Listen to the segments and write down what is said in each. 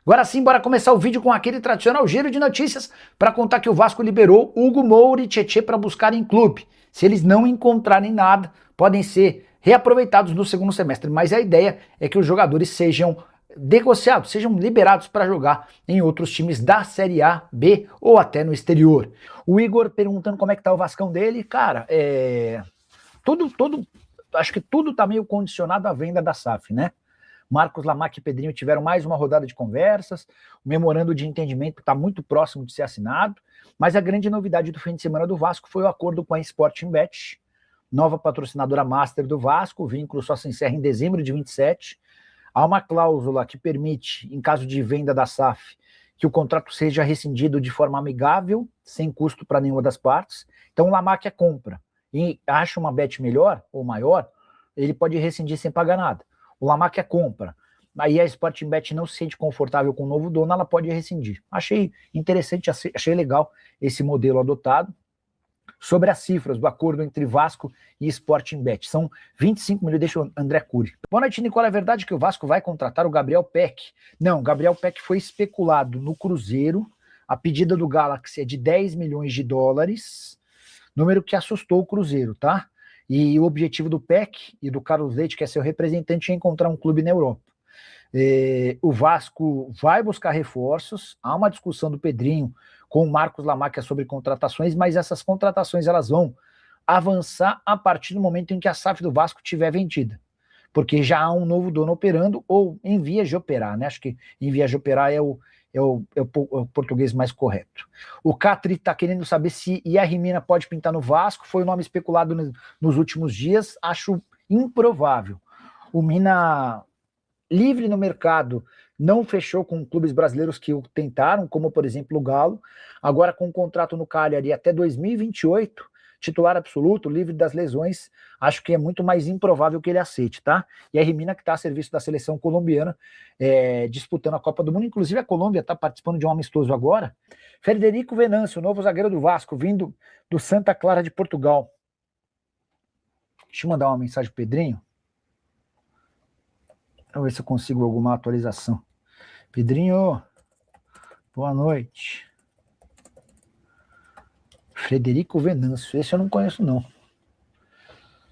Agora sim, bora começar o vídeo com aquele tradicional giro de notícias para contar que o Vasco liberou Hugo Moura e Tietê para buscarem clube. Se eles não encontrarem nada, podem ser reaproveitados no segundo semestre, mas a ideia é que os jogadores sejam negociados, sejam liberados para jogar em outros times da Série A, B ou até no exterior. O Igor perguntando como é que tá o Vascão dele, cara, acho que tudo tá meio condicionado à venda da SAF, né? Marcos Lamac e Pedrinho tiveram mais uma rodada de conversas, o memorando de entendimento está muito próximo de ser assinado, mas a grande novidade do fim de semana do Vasco foi o acordo com a Sportingbet, nova patrocinadora master do Vasco. O vínculo só se encerra em dezembro de 27. Há uma cláusula que permite, em caso de venda da SAF, que o contrato seja rescindido de forma amigável, sem custo para nenhuma das partes. Então o Lamac é compra e acha uma bet melhor ou maior, ele pode rescindir sem pagar nada. O Lamac é compra. Aí a Sportingbet não se sente confortável com o novo dono, ela pode rescindir. Achei interessante, achei legal esse modelo adotado. Sobre as cifras do acordo entre Vasco e Sportingbet, são 25 milhões, deixa o André Cury. Boa noite, Nicola, é verdade que o Vasco vai contratar o Gabriel Peck? Não, o Gabriel Peck foi especulado no Cruzeiro, a pedida do Galaxy é de 10 milhões de dólares, número que assustou o Cruzeiro, tá? E o objetivo do Peck e do Carlos Leite, que é seu representante, é encontrar um clube na Europa. O Vasco vai buscar reforços, há uma discussão do Pedrinho com o Marcos Lamac sobre contratações, mas essas contratações elas vão avançar a partir do momento em que a SAF do Vasco estiver vendida, porque já há um novo dono operando, ou em vias de operar, né? Acho que em vias de operar é o português mais correto. O Catri está querendo saber se Yerry Mina pode pintar no Vasco, foi o nome especulado nos últimos dias, acho improvável. O Mina, livre no mercado, não fechou com clubes brasileiros que o tentaram, como por exemplo o Galo, agora com um contrato no Cagliari até 2028, titular absoluto, livre das lesões, acho que é muito mais improvável que ele aceite, tá? E a Mina, que está a serviço da seleção colombiana, disputando a Copa do Mundo, inclusive a Colômbia está participando de um amistoso agora. Frederico Venâncio, novo zagueiro do Vasco, vindo do Santa Clara de Portugal. Deixa eu mandar uma mensagem pro Pedrinho. Vamos ver se eu consigo alguma atualização. Pedrinho, boa noite. Frederico Venâncio, esse eu não conheço não.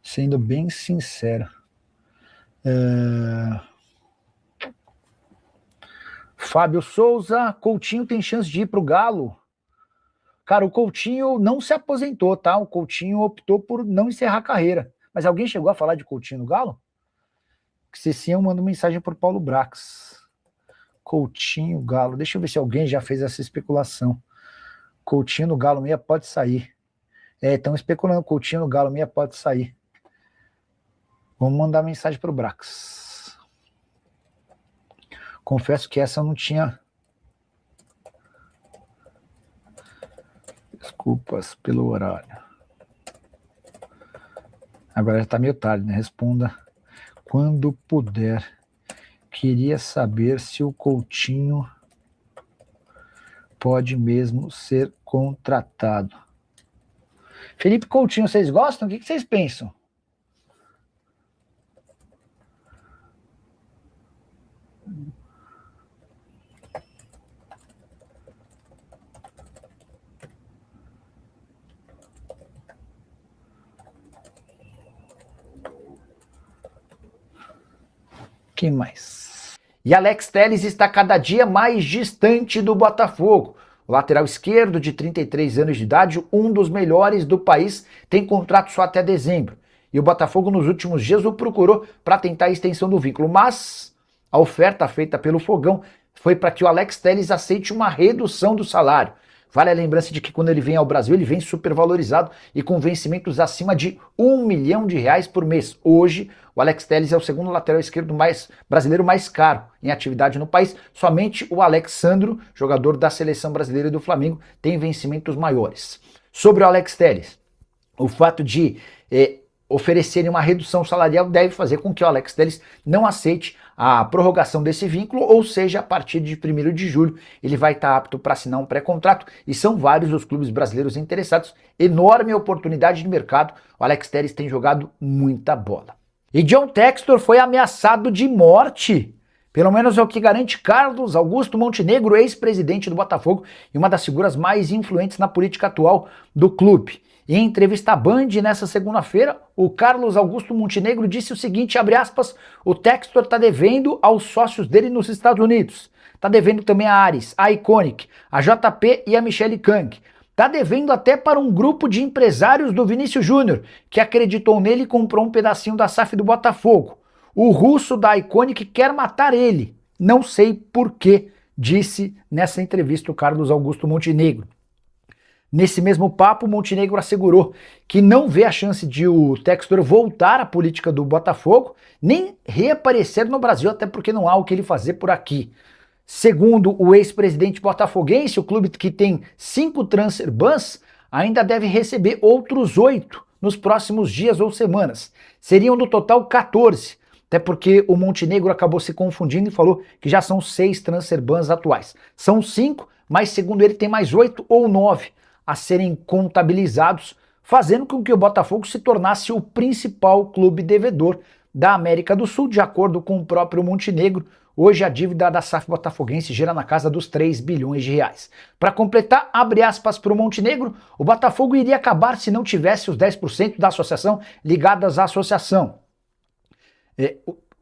Sendo bem sincero. Fábio Souza, Coutinho tem chance de ir pro Galo? Cara, o Coutinho não se aposentou, tá? O Coutinho optou por não encerrar a carreira. Mas alguém chegou a falar de Coutinho no Galo? Se sim, eu mando mensagem pro Paulo Brax. Coutinho, Galo. Deixa eu ver se alguém já fez essa especulação. Coutinho no Galo meia pode sair. Estão especulando, Coutinho no Galo meia pode sair. Vamos mandar mensagem pro Brax. Confesso que essa eu não tinha. Desculpas pelo horário. Agora já tá meio tarde, né? Responda quando puder. Queria saber se o Coutinho pode mesmo ser contratado. Felipe Coutinho, vocês gostam? O que vocês pensam? Quem mais? E Alex Telles está cada dia mais distante do Botafogo. O lateral esquerdo, de 33 anos de idade, um dos melhores do país, tem contrato só até dezembro. E o Botafogo, nos últimos dias, o procurou para tentar a extensão do vínculo. Mas a oferta feita pelo Fogão foi para que o Alex Telles aceite uma redução do salário. Vale a lembrança de que quando ele vem ao Brasil, ele vem supervalorizado e com vencimentos acima de R$1 milhão por mês. Hoje, o Alex Telles é o segundo lateral esquerdo brasileiro mais caro em atividade no país. Somente o Alexandro, jogador da seleção brasileira e do Flamengo, tem vencimentos maiores. Sobre o Alex Telles, o fato de oferecerem uma redução salarial deve fazer com que o Alex Telles não aceite a prorrogação desse vínculo, ou seja, a partir de 1º de julho ele vai estar apto para assinar um pré-contrato, e são vários os clubes brasileiros interessados. Enorme oportunidade de mercado, o Alex Telles tem jogado muita bola. E John Textor foi ameaçado de morte Pelo menos é o que garante Carlos Augusto Montenegro, ex-presidente do Botafogo e uma das figuras mais influentes na política atual do clube. Em entrevista à Band nessa segunda-feira, o Carlos Augusto Montenegro disse o seguinte, abre aspas, o Textor está devendo aos sócios dele nos Estados Unidos. Está devendo também a Ares, a Iconic, a JP e a Michele Kang. Está devendo até para um grupo de empresários do Vinícius Júnior, que acreditou nele e comprou um pedacinho da SAF do Botafogo. O russo da Iconic quer matar ele. Não sei por quê, disse nessa entrevista o Carlos Augusto Montenegro. Nesse mesmo papo, Montenegro assegurou que não vê a chance de o Textor voltar à política do Botafogo, nem reaparecer no Brasil, até porque não há o que ele fazer por aqui. Segundo o ex-presidente botafoguense, o clube que tem 5 transfer bans ainda deve receber outros 8 nos próximos dias ou semanas. Seriam no total 14, até porque o Montenegro acabou se confundindo e falou que já são 6 transfer bans atuais. São 5, mas segundo ele tem mais 8 ou 9 a serem contabilizados, fazendo com que o Botafogo se tornasse o principal clube devedor da América do Sul, de acordo com o próprio Montenegro. Hoje a dívida da SAF botafoguense gira na casa dos 3 bilhões de reais. Para completar, abre aspas para o Montenegro, o Botafogo iria acabar se não tivesse os 10% da associação ligadas à associação.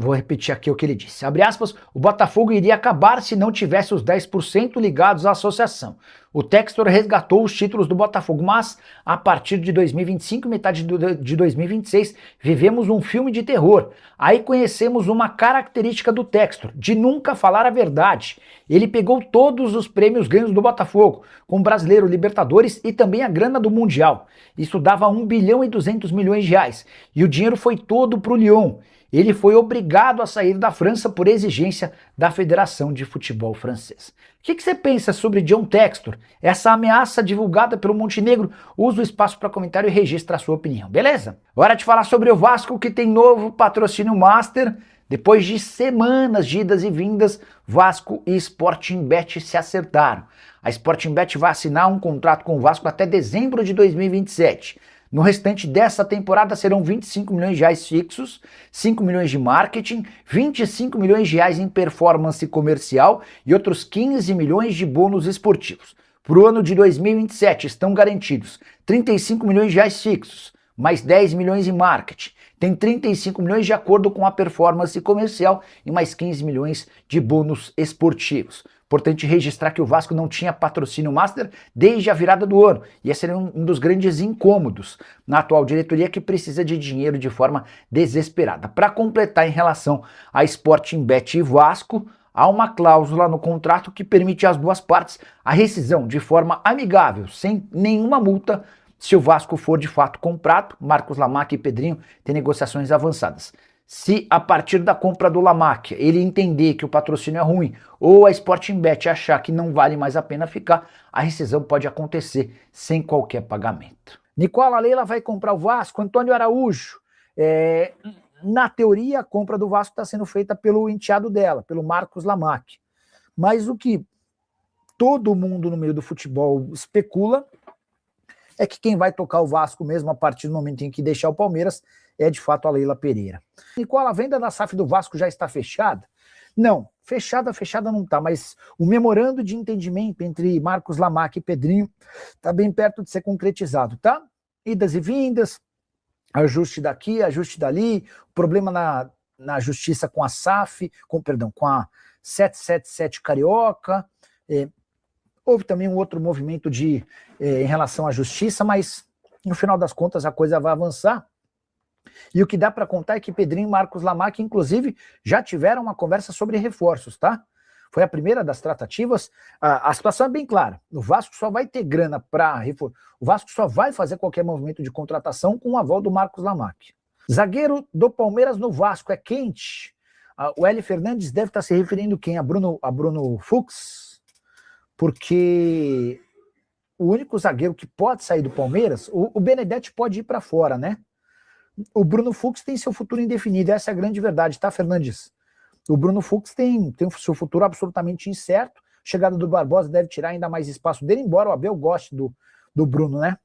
Vou repetir aqui o que ele disse. Abre aspas, o Botafogo iria acabar se não tivesse os 10% ligados à associação. O Textor resgatou os títulos do Botafogo, mas a partir de 2025, metade de 2026, vivemos um filme de terror. Aí conhecemos uma característica do Textor, de nunca falar a verdade. Ele pegou todos os prêmios ganhos do Botafogo, com o Brasileiro, Libertadores e também a grana do Mundial. Isso dava 1 bilhão e 200 milhões de reais. E o dinheiro foi todo para o Lyon. Ele foi obrigado a sair da França por exigência da Federação de Futebol Francês. O que você pensa sobre John Textor? Essa ameaça divulgada pelo Montenegro? Usa o espaço para comentário e registra a sua opinião, beleza? Hora de falar sobre o Vasco, que tem novo patrocínio master. Depois de semanas de idas e vindas, Vasco e Sporting Bet se acertaram. A Sporting Bet vai assinar um contrato com o Vasco até dezembro de 2027. No restante dessa temporada serão 25 milhões de reais fixos, 5 milhões de marketing, 25 milhões de reais em performance comercial e outros 15 milhões de bônus esportivos. Para o ano de 2027 estão garantidos 35 milhões de reais fixos, mais 10 milhões em marketing. Tem 35 milhões de acordo com a performance comercial e mais 15 milhões de bônus esportivos. Importante registrar que o Vasco não tinha patrocínio master desde a virada do ano, e esse era um dos grandes incômodos na atual diretoria, que precisa de dinheiro de forma desesperada. Para completar, em relação a Sporting Bet e Vasco, há uma cláusula no contrato que permite às duas partes a rescisão de forma amigável, sem nenhuma multa, se o Vasco for de fato comprado. Marcos Lamack e Pedrinho têm negociações avançadas. Se a partir da compra do Lamack ele entender que o patrocínio é ruim ou a Sporting Bet achar que não vale mais a pena ficar, a rescisão pode acontecer sem qualquer pagamento. Nicola Leila vai comprar o Vasco, Antônio Araújo. Na teoria, a compra do Vasco está sendo feita pelo enteado dela, pelo Marcos Lamack. Mas o que todo mundo no meio do futebol especula é que quem vai tocar o Vasco mesmo a partir do momento em que deixar o Palmeiras é de fato a Leila Pereira. Nicola, a venda da SAF do Vasco já está fechada? Não, fechada não está, mas o memorando de entendimento entre Marcos Lamack e Pedrinho está bem perto de ser concretizado, tá? Idas e vindas, ajuste daqui, ajuste dali, problema na justiça com a SAF, com a 777 Carioca, houve também um outro movimento em relação à justiça, mas no final das contas a coisa vai avançar. E o que dá para contar é que Pedrinho e Marcos Lamack, inclusive, já tiveram uma conversa sobre reforços, tá? Foi a primeira das tratativas. A situação é bem clara. O Vasco só vai ter grana para reforço. O Vasco só vai fazer qualquer movimento de contratação com o aval do Marcos Lamack. Zagueiro do Palmeiras no Vasco é quente. O Hélio Fernandes deve estar se referindo quem? A Bruno Fux? Porque o único zagueiro que pode sair do Palmeiras, o Benedetti pode ir para fora, né? O Bruno Fux tem seu futuro indefinido, essa é a grande verdade, tá, Fernandes? O Bruno Fux tem seu futuro absolutamente incerto. A chegada do Barbosa deve tirar ainda mais espaço dele, embora o Abel goste do Bruno, né?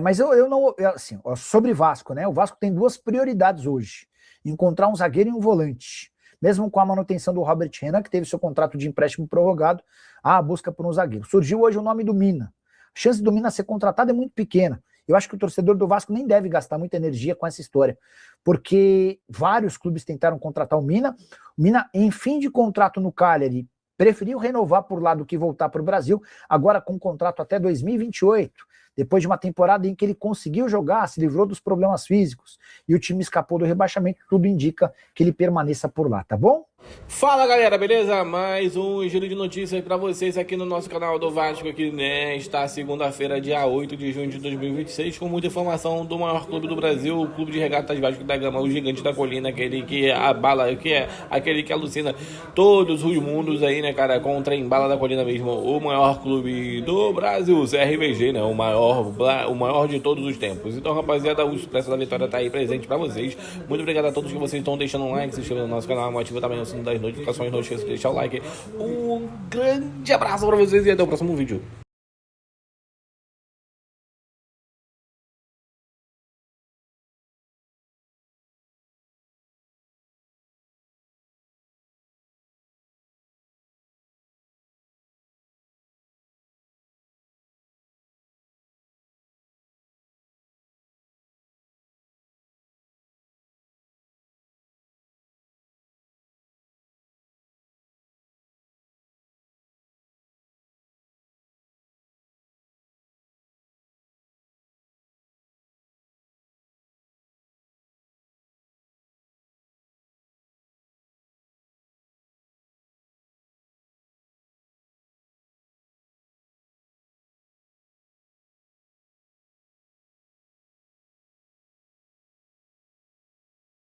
Mas eu não... Assim, sobre Vasco, né? O Vasco tem duas prioridades hoje. Encontrar um zagueiro e um volante. mesmo com a manutenção do Robert Renan, que teve seu contrato de empréstimo prorrogado, a busca por um zagueiro. Surgiu hoje o nome do Mina. A chance do Mina ser contratado é muito pequena. Eu acho que o torcedor do Vasco nem deve gastar muita energia com essa história, porque vários clubes tentaram contratar o Mina. O Mina, em fim de contrato no Cagliari, preferiu renovar por lá do que voltar para o Brasil, agora com contrato até 2028, depois de uma temporada em que ele conseguiu jogar, se livrou dos problemas físicos e o time escapou do rebaixamento, tudo indica que ele permaneça por lá, tá bom? Fala galera, beleza? Mais um giro de notícias pra vocês aqui no nosso canal do Vasco, aqui nesta segunda-feira, dia 8 de junho de 2026, com muita informação do maior clube do Brasil, o Clube de Regatas Vasco da Gama, o gigante da colina, aquele que abala, aquele que alucina todos os mundos aí, né, cara, com o trem bala da colina mesmo, o maior clube do Brasil, o CRVG, né, o maior de todos os tempos. Então, rapaziada, o Expresso da Vitória tá aí presente pra vocês. Muito obrigado a todos que vocês estão deixando um like, se inscrevendo no nosso canal, ativa também o das notificações, não esqueça de deixar o like. Um grande abraço pra vocês e até o próximo vídeo.